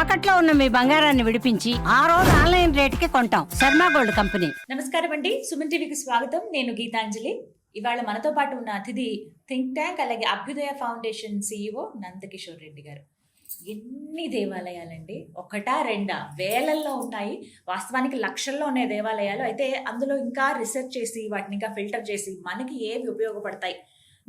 తాకట్లో ఉన్న మీ బంగారాన్ని విడిపించి ఆ రోజు ఆన్లైన్ రేటుకి కొంటాం. Sharma gold company. నమస్కారం అండి, సుమన్ టీవీకి స్వాగతం. నేను గీతాంజలి. ఇవాళ మనతో పాటు ఉన్న అతిథి థింక్ ట్యాంక్ అలాగే అభ్యుదయ ఫౌండేషన్ CEO నందకిషోర్ రెడ్డి గారు. ఎన్ని దేవాలయాలండి, ఒకటా రెండా, వేలల్లో ఉన్నాయి. వాస్తవానికి లక్షల్లో ఉన్నాయి దేవాలయాలు. అయితే అందులో ఇంకా రీసెర్చ్ చేసి వాటిని ఇంకా ఫిల్టర్ చేసి మనకి ఏవి ఉపయోగపడతాయి,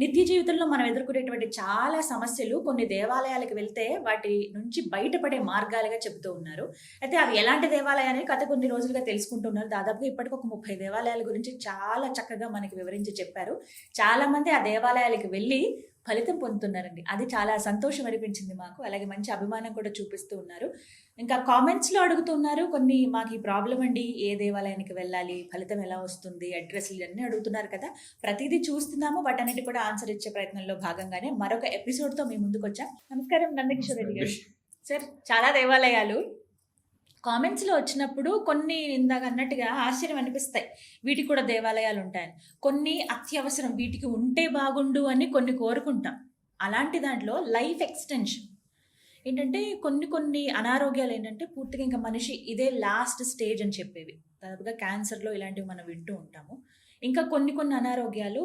నిత్య జీవితంలో మనం ఎదుర్కొనేటువంటి చాలా సమస్యలు కొన్ని దేవాలయాలకు వెళ్తే వాటి నుంచి బయటపడే మార్గాలుగా చెబుతూ ఉన్నారు. అయితే అవి ఎలాంటి దేవాలయాన్ని గత కొన్ని రోజులుగా తెలుసుకుంటున్నారు. దాదాపుగా ఇప్పటికి ఒక 30 దేవాలయాల గురించి చాలా చక్కగా మనకి వివరించి చెప్పారు. చాలా మంది ఆ దేవాలయాలకు వెళ్ళి ఫలితం పొందుతున్నారండి. అది చాలా సంతోషం అనిపించింది మాకు. అలాగే మంచి అభిమానం కూడా చూపిస్తూ ఉన్నారు. ఇంకా కామెంట్స్లో అడుగుతున్నారు కొన్ని, మాకు ఈ ప్రాబ్లం అండి, ఏ దేవాలయానికి వెళ్ళాలి, ఫలితం ఎలా వస్తుంది, అడ్రస్లు ఇవన్నీ అడుగుతున్నారు కదా. ప్రతిదీ చూస్తున్నాము, వాటన్నిటి కూడా ఆన్సర్ ఇచ్చే ప్రయత్నంలో భాగంగానే మరొక ఎపిసోడ్తో మీ ముందుకు వచ్చాం. నమస్కారం నందకిషోర్ రెడ్డి గారు. సార్, చాలా దేవాలయాలు కామెంట్స్లో వచ్చినప్పుడు కొన్ని ఇందాక అన్నట్టుగా ఆశ్చర్యం అనిపిస్తాయి, వీటికి కూడా దేవాలయాలు ఉంటాయని. కొన్ని అత్యవసరం, వీటికి ఉంటే బాగుండు అని కొన్ని కోరుకుంటాం. అలాంటి దాంట్లో లైఫ్ ఎక్స్టెన్షన్ ఏంటంటే కొన్ని అనారోగ్యాలు ఏంటంటే పూర్తిగా ఇంకా మనిషి ఇదే లాస్ట్ స్టేజ్ అని చెప్పేవి. దాదాపుగా క్యాన్సర్లో ఇలాంటివి మనం వింటూ ఉంటాము. ఇంకా కొన్ని అనారోగ్యాలు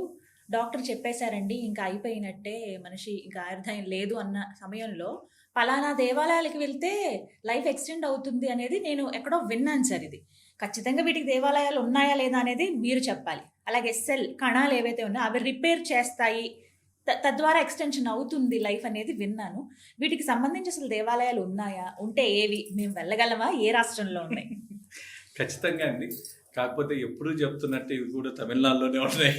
డాక్టర్ చెప్పేశారండి, ఇంకా అయిపోయినట్టే, మనిషి ఇంకా ఆయుర్దాయం లేదు అన్న సమయంలో పలానా దేవాలయాలకు వెళ్తే లైఫ్ ఎక్స్టెండ్ అవుతుంది అనేది నేను ఎక్కడో విన్నాను సార్. ఇది ఖచ్చితంగా వీటికి దేవాలయాలు ఉన్నాయా లేదా అనేది మీరు చెప్పాలి. అలాగే కణాలు ఏవైతే ఉన్నాయో అవి రిపేర్ చేస్తాయి, తద్వారా ఎక్స్టెన్షన్ అవుతుంది లైఫ్ అనేది విన్నాను. వీటికి సంబంధించి అసలు దేవాలయాలు ఉన్నాయా, ఉంటే ఏవి, మేము వెళ్ళగలమా, ఏ రాష్ట్రంలో ఉన్నాయి? ఖచ్చితంగా అండి. కాకపోతే ఎప్పుడు చెప్తున్నట్టు ఇవి కూడా తమిళనాడులోనే ఉన్నాయి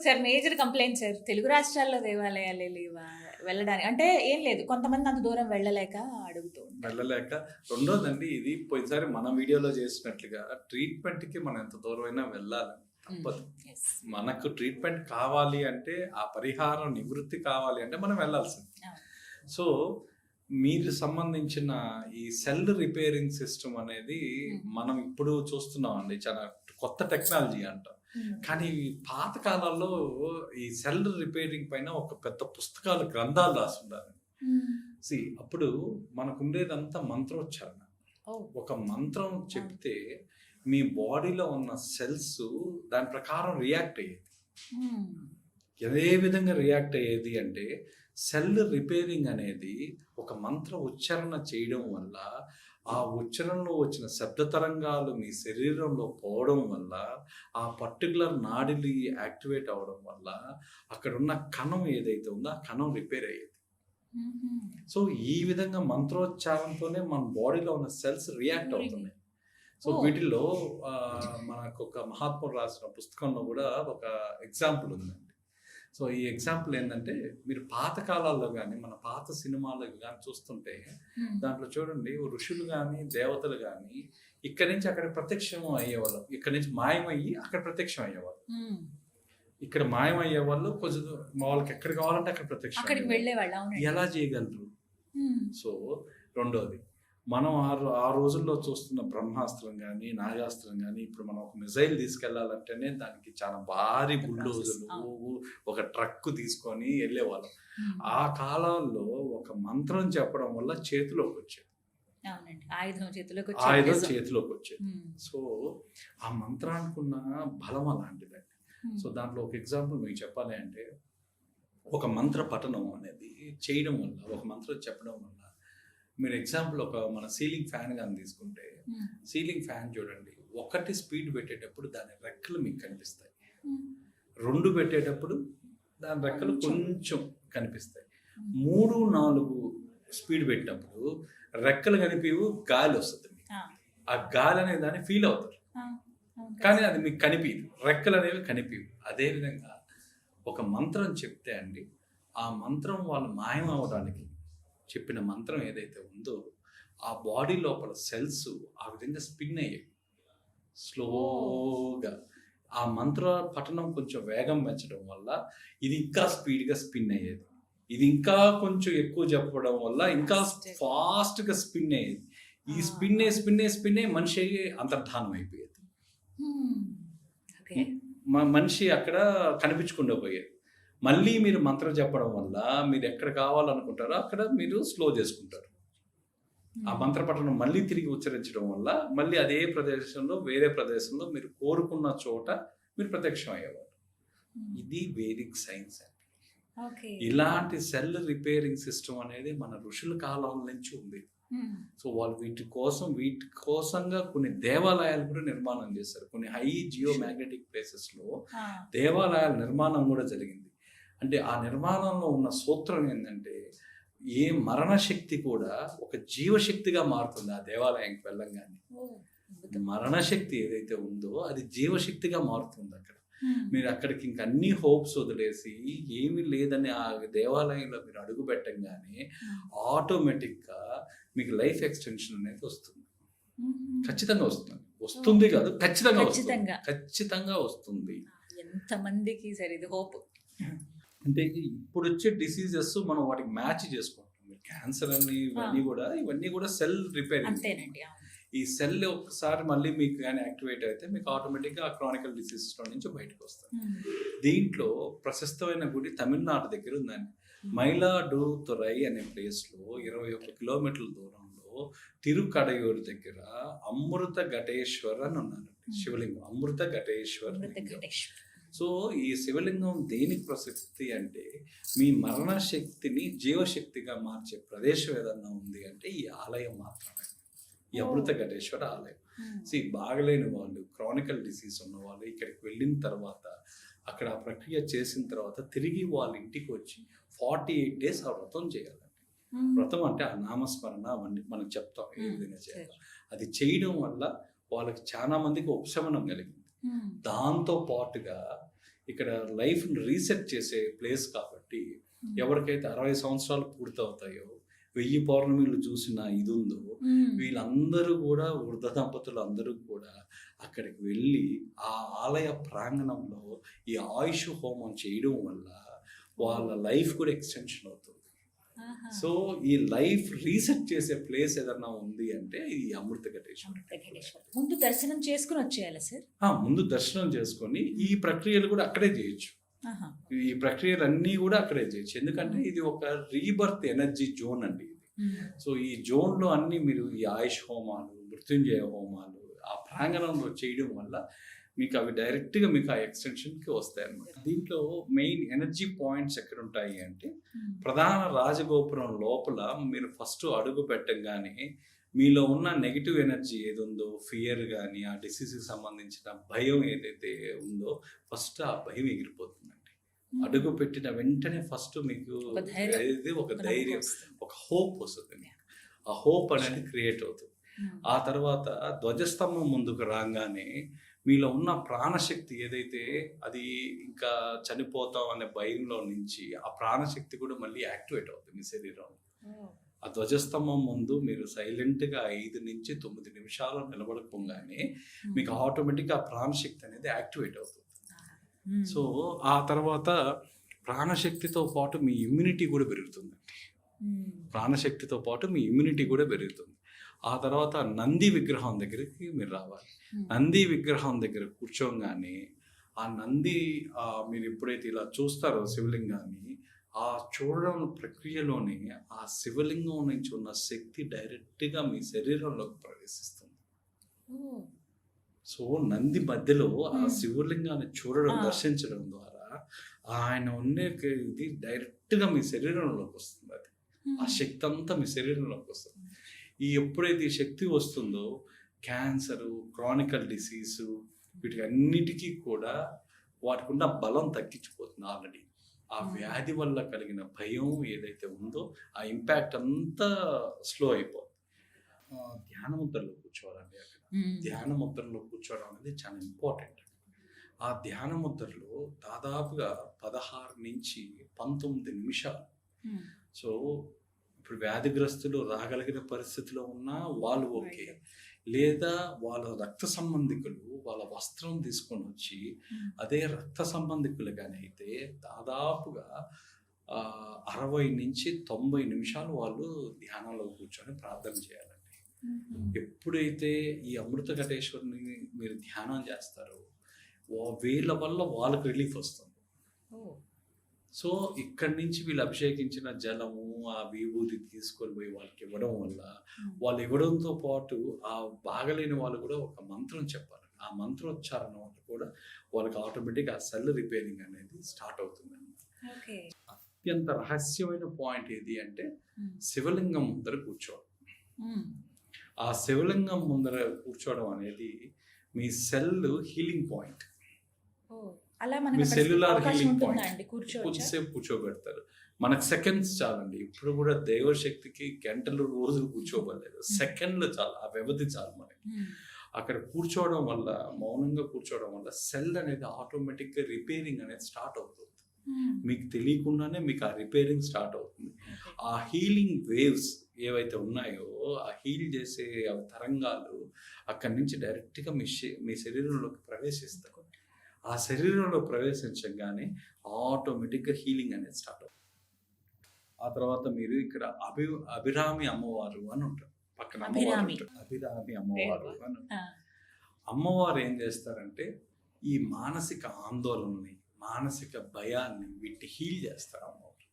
sir. Major complaint sir, Telugu రాష్ట్రాల్లో దేవాలయాలే లేవా వెళ్ళడానికి. అంటే ఏం లేదు, కొంతమంది అంత దూరం వెళ్ళలేక అడుగుతూ వెళ్ళలేక. రెండోదండి, ఇది పోయినసారి మన వీడియోలో చేసినట్లుగా ట్రీట్మెంట్కి మనం ఎంత దూరమైనా వెళ్ళాలి, తప్పదు. మనకు ట్రీట్మెంట్ కావాలి అంటే, ఆ పరిహారం నివృత్తి కావాలి అంటే మనం వెళ్ళాల్సింది. సో మీరు సంబంధించిన ఈ సెల్ రిపేరింగ్ సిస్టమ్ అనేది మనం ఇప్పుడు చూస్తున్నాం అండి, చాలా కొత్త టెక్నాలజీ అంట. కానీ పాత కాలాల్లో ఈ సెల్ రిపేరింగ్ పైన ఒక పెద్ద పుస్తకాలు, గ్రంథాలు రాస్తుంటారు. అప్పుడు మనకు ఉండేదంతా మంత్రోచ్చారణ. ఒక మంత్రం చెప్తే మీ బాడీలో ఉన్న సెల్స్ దాని ప్రకారం రియాక్ట్ అయ్యేది. ఏ విధంగా రియాక్ట్ అయ్యేది అంటే, సెల్ రిపేరింగ్ అనేది ఒక మంత్ర ఉచ్చారణ చేయడం వల్ల ఆ ఉచ్చారణలో వచ్చిన శబ్ద తరంగాలు మీ శరీరంలో పోవడం వల్ల, ఆ పర్టికులర్ నాడిలు యాక్టివేట్ అవ్వడం వల్ల అక్కడ ఉన్న కణం ఏదైతే ఉందో ఆ కణం రిపేర్ అయ్యేది. సో ఈ విధంగా మంత్రోచ్చారణతోనే మన బాడీలో ఉన్న సెల్స్ రియాక్ట్ అవుతున్నాయి. సో వీటిల్లో మనకు ఒక మహాత్ముడు రాసిన పుస్తకంలో కూడా ఒక ఎగ్జాంపుల్ ఉందండి. సో ఈ ఎగ్జాంపుల్ ఏంటంటే, మీరు పాత కాలాల్లో కానీ మన పాత సినిమాలు కానీ చూస్తుంటే దాంట్లో చూడండి, ఋషులు కానీ దేవతలు కానీ ఇక్కడి నుంచి అక్కడ ప్రత్యక్షం అయ్యేవాళ్ళు, ఇక్కడి నుంచి మాయమయ్యి అక్కడ ప్రత్యక్షం అయ్యేవాళ్ళు. ఇక్కడ మాయమయ్యే వాళ్ళు కొంచెం వాళ్ళకి ఎక్కడ కావాలంటే అక్కడ ప్రత్యక్షం ఎలా చేయగలరు? సో రెండోది, మనం ఆ రోజుల్లో చూస్తున్న బ్రహ్మాస్త్రం కానీ నాగాస్త్రం కానీ, ఇప్పుడు మనం ఒక మిసైల్ తీసుకెళ్లాలంటేనే దానికి చాలా భారీ బుల్డోజర్లు, ఒక ట్రక్ తీసుకొని వెళ్ళేవాళ్ళం. ఆ కాలాల్లో ఒక మంత్రం చెప్పడం వల్ల చేతిలోకి వచ్చేది, ఆయుధం చేతిలోకి వచ్చేది. సో ఆ మంత్రానికి ఉన్న బలం అలాంటిదండి. సో దాంట్లో ఒక ఎగ్జాంపుల్ మీకు చెప్పాలి అంటే, ఒక మంత్ర పఠనం అనేది చేయడం వల్ల, ఒక మంత్రం చెప్పడం వల్ల, మీరు ఎగ్జాంపుల్ ఒక మన సీలింగ్ ఫ్యాన్ కానీ తీసుకుంటే, సీలింగ్ ఫ్యాన్ చూడండి, 1 స్పీడ్ పెట్టేటప్పుడు దాని రెక్కలు మీకు కనిపిస్తాయి, 2 పెట్టేటప్పుడు దాని రెక్కలు కొంచెం కనిపిస్తాయి, 3, 4 స్పీడ్ పెట్టినప్పుడు రెక్కలు కనిపివు, గాలి వస్తుంది. ఆ గాలి అనే దాన్ని ఫీల్ అవుతారు, కానీ అది మీకు కనిపించదు, రెక్కలు అనేవి కనిపివు. అదేవిధంగా ఒక మంత్రం చెప్తే అండి, ఆ మంత్రం వాళ్ళు మాయం అవ్వడానికి చెప్పిన మంత్రం ఏదైతే ఉందో, ఆ బాడీ లోపల సెల్స్ ఆ విధంగా స్పిన్ అయ్యాయి స్లోగా. ఆ మంత్ర పఠనం కొంచెం వేగం పెంచడం వల్ల ఇది ఇంకా స్పీడ్గా స్పిన్ అయ్యేది, ఇది ఇంకా కొంచెం ఎక్కువ చెప్పడం వల్ల ఇంకా ఫాస్ట్గా స్పిన్ అయ్యేది. ఈ స్పిన్ మనిషి అంతర్ధానం అయిపోయేది, మనిషి అక్కడ కనిపించకుండా పోయేది. మళ్ళీ మీరు మంత్రం చెప్పడం వల్ల మీరు ఎక్కడ కావాలనుకుంటారో అక్కడ మీరు స్లో చేసుకుంటారు. ఆ మంత్రపఠనం మళ్ళీ తిరిగి ఉచ్చరించడం వల్ల మళ్ళీ అదే ప్రదేశంలో వేరే ప్రదేశంలో మీరు కోరుకున్న చోట మీరు ప్రత్యక్షం అయ్యేవారు. ఇది వేదిక్ సైన్స్. ఇలాంటి సెల్ రిపేరింగ్ సిస్టమ్ అనేది మన ఋషుల కాలం నుంచి ఉంది. సో వాళ్ళు వీటి కోసంగా కొన్ని దేవాలయాలు కూడా నిర్మాణం చేశారు. కొన్ని హై జియో మ్యాగ్నెటిక్ ప్లేసెస్ లో దేవాలయాల నిర్మాణం కూడా జరిగింది. అంటే ఆ నిర్మాణంలో ఉన్న సూత్రం ఏంటంటే ఏ మరణ శక్తి కూడా ఒక జీవశక్తిగా మారుతుంది. ఆ దేవాలయానికి వెళ్ళంగానే మరణశక్తి ఏదైతే ఉందో అది జీవశక్తిగా మారుతుంది. అక్కడ మీరు అక్కడికి ఇంక అన్ని హోప్స్ వదిలేసి ఏమీ లేదని ఆ దేవాలయంలో మీరు అడుగు పెట్టంగానే ఆటోమేటిక్గా మీకు లైఫ్ ఎక్స్టెన్షన్ అనేది వస్తుంది. ఖచ్చితంగా వస్తుంది కాదు, ఖచ్చితంగా వస్తుంది. ఎంతమందికి సరే ఇది హోప్. అంటే ఇప్పుడు వచ్చే డిసీజెస్ మనం వాటికి మ్యాచ్ చేసుకుంటాం. క్యాన్సర్ అని ఇవన్నీ కూడా సెల్ రిపేర్. అంతేనండి. ఈ సెల్ ఒకసారి మళ్ళీ మీకు కానీ యాక్టివేట్ అయితే మీకు ఆటోమేటిక్గా ఆ క్రానికల్ డిసీజెస్లో నుంచి బయటకు వస్తారు. దీంట్లో ప్రశస్తమైన గుడి తమిళనాడు దగ్గర ఉందండి. మైలాడుతురై అనే ప్లేస్లో 21 కిలోమీటర్ల దూరంలో తిరుకడయూరు దగ్గర అమృత ఘటేశ్వర్ అని ఉన్నారండి. శివలింగం అమృత ఘటేశ్వర్. సో ఈ శివలింగం దేనికి ప్రసిద్ధి అంటే మీ మరణ శక్తిని జీవశక్తిగా మార్చే ప్రదేశం ఏదన్నా ఉంది అంటే ఈ ఆలయం మాత్రమే, ఈ అమృత ఘటేశ్వర ఆలయం. బాగలేని వాళ్ళు, క్రానికల్ డిసీజ్ ఉన్న వాళ్ళు ఇక్కడికి వెళ్ళిన తర్వాత అక్కడ ఆ ప్రక్రియ చేసిన తర్వాత తిరిగి వాళ్ళ ఇంటికి వచ్చి 48 days ఆ వ్రతం చేయాలండి. వ్రతం అంటే ఆ నామస్మరణ అవన్నీ మనం చెప్తాం ఏ విధంగా చేయాలి. అది చేయడం వల్ల వాళ్ళకి చాలా మందికి ఉపశమనం కలిగింది. దాంతో పాటుగా ఇక్కడ లైఫ్ రీసెట్ చేసే ప్లేస్ కాబట్టి ఎవరికైతే 60 సంవత్సరాలు పూర్తవుతాయో, 1000 పౌర్ణమిలు చూసిన ఇది ఉందో, వీళ్ళందరూ కూడా వృద్ధ దంపతులు అందరూ కూడా అక్కడికి వెళ్ళి ఆ ఆలయ ప్రాంగణంలో ఈ ఆయుష్ హోమం చేయడం వల్ల వాళ్ళ లైఫ్ కూడా ఎక్స్టెన్షన్ అవుతుంది. సో ఈ లైఫ్ రీసెట్ చేసే ప్లేస్ ఏదన్నా ఉంది అంటే ఈ అమృత ఘటేశ్వర. ముందు దర్శనం చేసుకుని వచ్చేయాలి సార్. ముందు దర్శనం చేసుకొని ఈ ప్రక్రియలు కూడా అక్కడే చేయొచ్చు. ఈ ప్రక్రియలు అన్నీ కూడా అక్కడే చేయొచ్చు. ఎందుకంటే ఇది ఒక రీబర్త్ ఎనర్జీ జోన్ అండి ఇది. సో ఈ జోన్ లో అన్ని మీరు ఈ ఆయుష్ హోమాలు, మృత్యుంజయ హోమాలు ఆ ప్రాంగణంలో చేయడం వల్ల మీకు అవి డైరెక్ట్గా మీకు ఆ ఎక్స్టెన్షన్కి వస్తాయి అన్నమాట. దీంట్లో మెయిన్ ఎనర్జీ పాయింట్స్ ఎక్కడ ఉంటాయి అంటే ప్రధాన రాజగోపురం లోపల మీరు ఫస్ట్ అడుగు పెట్టగానే మీలో ఉన్న నెగిటివ్ ఎనర్జీ ఏది ఉందో, ఫియర్ కానీ ఆ డిసీజ్కి సంబంధించిన భయం ఏదైతే ఉందో ఫస్ట్ ఆ భయం ఎగిరిపోతుందండి. అడుగు పెట్టిన వెంటనే ఫస్ట్ మీకు ఒక ధైర్యం, ఒక హోప్ వస్తుంది. ఆ హోప్ అనేది క్రియేట్ అవుతుంది. ఆ తర్వాత ధ్వజస్తంభం ముందుకు రాగానే మీలో ఉన్న ప్రాణశక్తి ఏదైతే అది ఇంకా చనిపోతాం అనే భయంలో నుంచి ఆ ప్రాణశక్తి కూడా మళ్ళీ యాక్టివేట్ అవుతుంది మీ శరీరంలో. ఆ ధ్వజస్తంభం ముందు మీరు సైలెంట్గా 5 నుంచి 9 నిమిషాలు నిలబడకుండానే మీకు ఆటోమేటిక్గా ఆ ప్రాణశక్తి అనేది యాక్టివేట్ అవుతుంది. సో ఆ తర్వాత ప్రాణశక్తితో పాటు మీ ఇమ్యూనిటీ కూడా పెరుగుతుందండి. ప్రాణశక్తితో పాటు మీ ఇమ్యూనిటీ కూడా పెరుగుతుంది. ఆ తర్వాత నంది విగ్రహం దగ్గరికి మీరు రావాలి. నంది విగ్రహం దగ్గర కూర్చోగానే ఆ నంది మీరు ఎప్పుడైతే ఇలా చూస్తారో శివలింగాన్ని, ఆ చూడడం ప్రక్రియలోనే ఆ శివలింగం నుంచి ఉన్న శక్తి డైరెక్ట్గా మీ శరీరంలోకి ప్రవేశిస్తుంది. సో నంది మధ్యలో ఆ శివలింగాన్ని చూడడం, దర్శించడం ద్వారా ఆయన ఉండే ఇది డైరెక్ట్గా మీ శరీరంలోకి వస్తుంది. అది ఆ శక్తి అంతా మీ శరీరంలోకి వస్తుంది. ఎప్పుడైతే ఈ శక్తి వస్తుందో క్యాన్సరు, క్రానికల్ డిసీజు వీటికి అన్నిటికీ కూడా వాటికి ఉన్న బలం తగ్గించిపోతుంది. ఆల్రెడీ ఆ వ్యాధి వల్ల కలిగిన భయం ఏదైతే ఉందో ఆ ఇంపాక్ట్ అంతా స్లో అయిపోతుంది. ధ్యాన ముద్రలో కూర్చోవాలండి. అక్కడ ధ్యాన ముద్రలో కూర్చోవడం అనేది చాలా ఇంపార్టెంట్. ఆ ధ్యాన ముద్రలో దాదాపుగా 16 నుంచి 19 నిమిషాలు. సో ఇప్పుడు వ్యాధిగ్రస్తులు రాగలిగిన పరిస్థితిలో ఉన్నా వాళ్ళు ఓకే, లేదా వాళ్ళ రక్త సంబంధికులు వాళ్ళ వస్త్రం తీసుకొని వచ్చి అదే రక్త సంబంధికులుగానే అయితే దాదాపుగా 60 నుంచి 90 నిమిషాలు వాళ్ళు ధ్యానంలో కూర్చొని ప్రార్థన చేయాలండి. ఎప్పుడైతే ఈ అమృత ఘటేశ్వరిని మీరు ధ్యానం చేస్తారో వీళ్ళ వల్ల వాళ్ళకు రిలీఫ్ వస్తుంది. సో ఇక్కడి నుంచి వీళ్ళు అభిషేకించిన జలము ఆ విభూతి తీసుకొని పోయి వాళ్ళకి ఇవ్వడం వల్ల వాళ్ళు ఇవ్వడంతో పాటు ఆ బాగలేని వాళ్ళు కూడా ఒక మంత్రం చెప్పాలి. ఆ మంత్రోచ్చారణ వల్ల కూడా వాళ్ళకి ఆటోమేటిక్ ఆ సెల్ రిపేరింగ్ అనేది స్టార్ట్ అవుతుంది. అత్యంత రహస్యమైన పాయింట్ ఏది అంటే శివలింగం ముందర కూర్చోవడం. ఆ శివలింగం ముందర కూర్చోవడం అనేది మీ సెల్ హీలింగ్ పాయింట్, మీ సెల్యులార్ హీలింగ్ పాయింట్. కొద్దిసేపు కూర్చోబెడతారు. మనకు సెకండ్స్ చాలండి. ఇప్పుడు కూడా దైవశక్తికి గంటలు రోజులు కూర్చోబడలేదు, సెకండ్లు చాలు, ఆ వ్యవధి చాలు మనకి. అక్కడ కూర్చోవడం వల్ల, మౌనంగా కూర్చోవడం వల్ల సెల్ అనేది ఆటోమేటిక్గా రిపేరింగ్ అనేది స్టార్ట్ అవుతుంది. మీకు తెలియకుండానే మీకు ఆ రిపేరింగ్ స్టార్ట్ అవుతుంది. ఆ హీలింగ్ వేవ్స్ ఏవైతే ఉన్నాయో, ఆ హీల్ చేసే తరంగాలు అక్కడి నుంచి డైరెక్ట్గా మీ శరీరంలోకి ప్రవేశిస్తాయి. ఆ శరీరంలో ప్రవేశించగానే ఆటోమేటిక్గా హీలింగ్ అనేది స్టార్ట్ అవుతుంది. ఆ తర్వాత మీరు ఇక్కడ అభిరామి అమ్మవారు అని ఉంటారు, పక్కన అభిరామి అమ్మవారు అని. అమ్మవారు ఏం చేస్తారంటే ఈ మానసిక ఆందోళనని, మానసిక భయాన్ని వీటిని హీల్ చేస్తారు అమ్మవారు.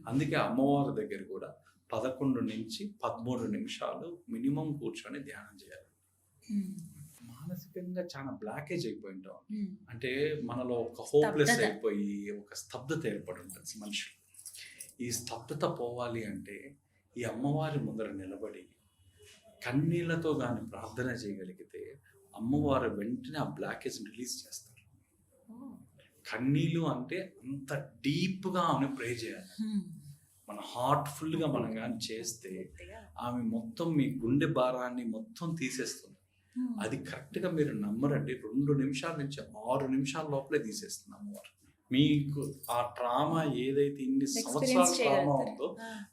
అందుకే అమ్మవారి దగ్గర కూడా 11 నుంచి 13 నిమిషాలు మినిమం కూర్చొని ధ్యానం చేయాలి. మానసికంగా చాలా బ్లాకేజ్ అయిపోయి ఉంటాం. అంటే మనలో ఒక హోప్లెస్ అయిపోయి ఒక స్తబ్దత ఏర్పడి ఉంటుంది మనుషులు. ఈ స్తబ్దత పోవాలి అంటే ఈ అమ్మవారి ముందర నిలబడి కన్నీళ్లతో కానీ ప్రార్థన చేయగలిగితే అమ్మవారు వెంటనే ఆ బ్లాకేజ్ రిలీజ్ చేస్తారు. కన్నీళ్ళు అంటే అంత డీప్గా ఆమె ప్రే చేయాలి. మన హార్ట్ఫుల్గా మనం కానీ చేస్తే ఆమె మొత్తం మీ గుండె భారాన్ని మొత్తం తీసేస్తుంది. అది కరెక్ట్గా మీరు నమ్మరండి, 2 నిమిషాల నుంచి 6 నిమిషాల లోపలే తీసేస్తుంది అమ్మవారు. మీకు ఆ ట్రామా ఏదైతే ఇన్ని సంవత్సరాల ట్రామా ఉందో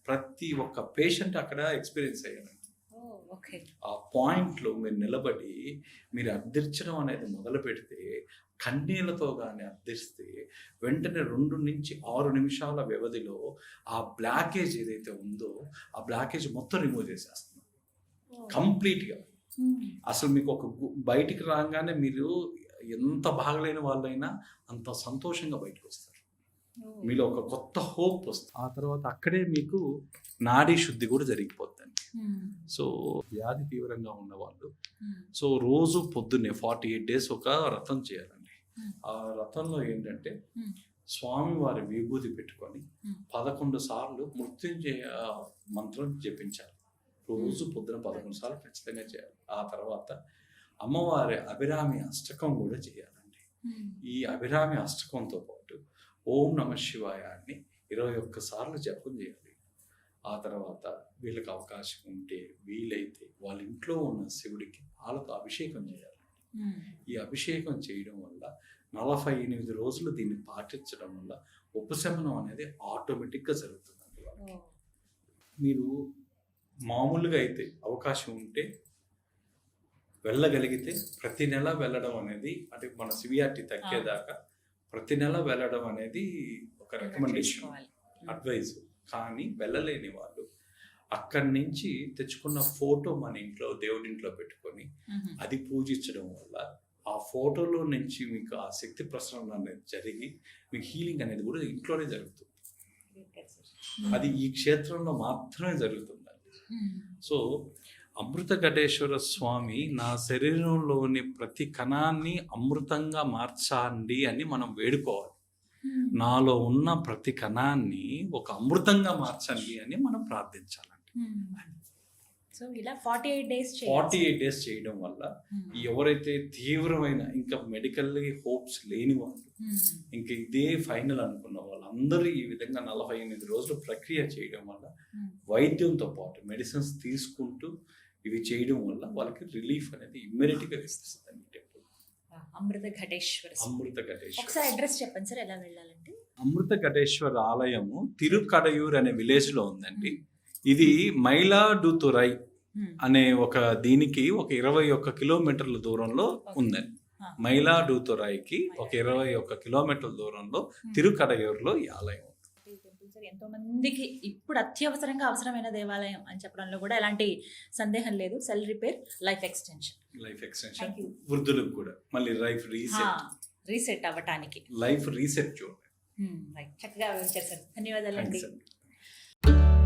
ప్రతి ఒక్క పేషెంట్ అక్కడ ఎక్స్పీరియన్స్ అయ్యారండి. ఆ పాయింట్లో మీరు నిలబడి మీరు అర్థించడం అనేది మొదలు పెడితే, కన్నీళ్లతో కానీ అర్థిస్తే వెంటనే 2 నుంచి 6 నిమిషాల వ్యవధిలో ఆ బ్లాకేజ్ ఏదైతే ఉందో ఆ బ్లాకేజ్ మొత్తం రిమూవ్ చేసేస్తుంది కంప్లీట్గా. అసలు మీకు ఒక బయటికి రాగానే మీరు ఎంత బాగలేని వాళ్ళైనా అంత సంతోషంగా బయటకు వస్తారు. మీలో ఒక కొత్త హోప్ వస్తుంది. ఆ తర్వాత అక్కడే మీకు నాడీ శుద్ధి కూడా జరిగిపోతుంది. సో వ్యాధి తీవ్రంగా ఉన్నవాళ్ళు సో రోజు పొద్దున్నే 48 days ఒక వ్రతం చేయాలండి. ఆ వ్రతంలో ఏంటంటే స్వామివారి విభూతి పెట్టుకొని 11 సార్లు మృత్యుంజయ మంత్రం జపించాలి. రోజు పొద్దున 11 సార్లు ఖచ్చితంగా చేయాలి. ఆ తర్వాత అమ్మవారి అభిరామి అష్టకం కూడా చేయాలండి. ఈ అభిరామి అష్టకంతో పాటు ఓం నమ శివాయ అని 21 సార్లు జపం చేయాలి. ఆ తర్వాత వీళ్ళకి అవకాశం ఉంటే వీలైతే వాళ్ళ ఇంట్లో ఉన్న శివుడికి పాలతో అభిషేకం చేయాలి. ఈ అభిషేకం చేయడం వల్ల 48 రోజులు దీన్ని పాటించడం వల్ల ఉపశమనం అనేది ఆటోమేటిక్గా జరుగుతుందండి. మీరు మామూలుగా అయితే అవకాశం ఉంటే వెళ్ళగలిగితే ప్రతి నెల వెళ్ళడం అనేది, అంటే మన సివియారిటీ తగ్గేదాకా ప్రతి నెల వెళ్ళడం అనేది ఒక రికమెండేషన్, అడ్వైజ్. కానీ వెళ్ళలేని వాళ్ళు అక్కడి నుంచి తెచ్చుకున్న ఫోటో మన ఇంట్లో దేవుడింట్లో పెట్టుకొని అది పూజించడం వల్ల ఆ ఫోటోలో నుంచి మీకు ఆ శక్తి ప్రసరణ అనేది జరిగి మీకు హీలింగ్ అనేది కూడా ఇంట్లోనే జరుగుతుంది. అది ఈ క్షేత్రంలో మాత్రమే జరుగుతుందండి. సో అమృత ఘటేశ్వర స్వామి నా శరీరంలోని ప్రతి కణాన్ని అమృతంగా మార్చండి అని మనం వేడుకోవాలి. నాలో ఉన్న ప్రతి కణాన్ని ఒక అమృతంగా మార్చండి అని మనం ప్రార్థించాలండి. సో ఇలా 48 days చేయడం వల్ల ఎవరైతే తీవ్రమైన ఇంకా మెడికల్లీ హోప్స్ లేని వాళ్ళు, ఇంకా ఇదే ఫైనల్ అనుకున్న వాళ్ళందరూ ఈ విధంగా 48 రోజులు ప్రక్రియ చేయడం వల్ల వైద్యంతో పాటు మెడిసిన్స్ తీసుకుంటూ ఇవి చేయడం వల్ల వాళ్ళకి రిలీఫ్ అనేది ఇమ్మీడియట్గా ఇస్తుంది. అమృత ఘటేశ్వర ఒకసారి అడ్రస్ చెప్పండి సార్, ఎలా వెళ్ళాలంటే? అమృత ఘటేశ్వర ఆలయము తిరుకడయూర్ అనే విలేజ్ లో ఉందండి. ఇది మైలాడుతురై అనే ఒక దీనికి ఒక 21 కిలోమీటర్ల దూరంలో ఉందండి. మైలాడుతురైకి ఒక 21 కిలోమీటర్ల దూరంలో తిరుకడయూరులో ఈ ఆలయం. ఎంతో మందికి ఇప్పుడు అత్యవసరంగా అవసరమైన దేవాలయం అని చెప్పడంలో కూడా ఎలాంటి సందేహం లేదు. సెల్ రిపేర్, లైఫ్ ఎక్స్టెన్షన్ వృద్ధులకు కూడా మళ్ళీ లైఫ్ రీసెట్ అవ్వటానికి, లైఫ్ రీసెట్ చూడండి. రైట్, చక్కగా వివరించారు సార్. ధన్యవాదాలండి. థ్యాంక్స్ అండి.